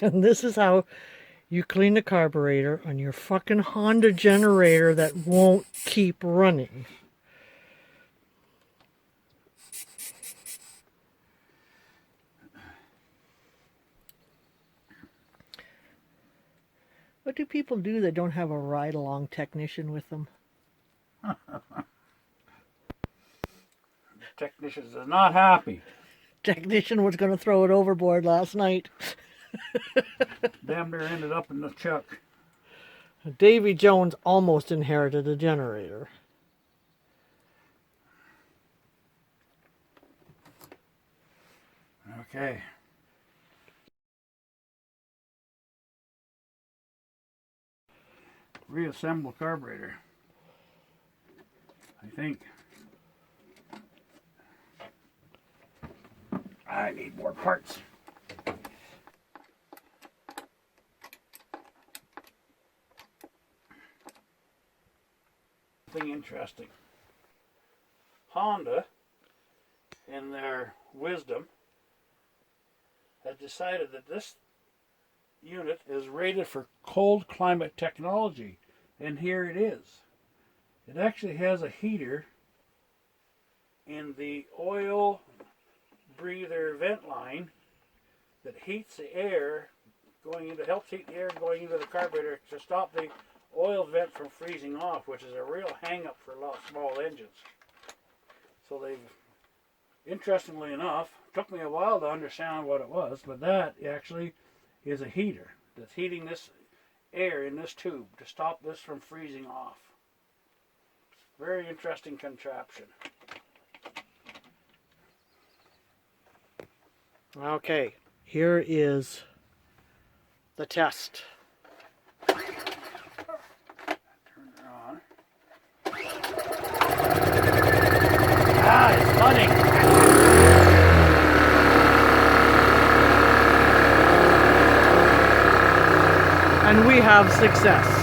And this is how you clean the carburetor on your fucking Honda generator that won't keep running. What do people do that don't have a ride-along technician with them? Technicians is not happy. Technician was going to throw it overboard last night. Damn near ended up in the chuck. Davy Jones almost inherited a generator. Okay. Reassemble carburetor. I think. I need more parts. Something interesting. Honda, in their wisdom, has decided that this unit is rated for cold climate technology, and here it is. It actually has a heater in the oil breather vent line that heats the air going into, helps heat the air going into the carburetor to stop the oil vent from freezing off, which is a real hang-up for a lot of small engines. So they've, interestingly enough, took me a while to understand what it was, but that actually is a heater that's heating this air in this tube to stop this from freezing off. Very interesting contraption. Okay, here is the test. Turn it on. Ah, it's flooding. And we have success.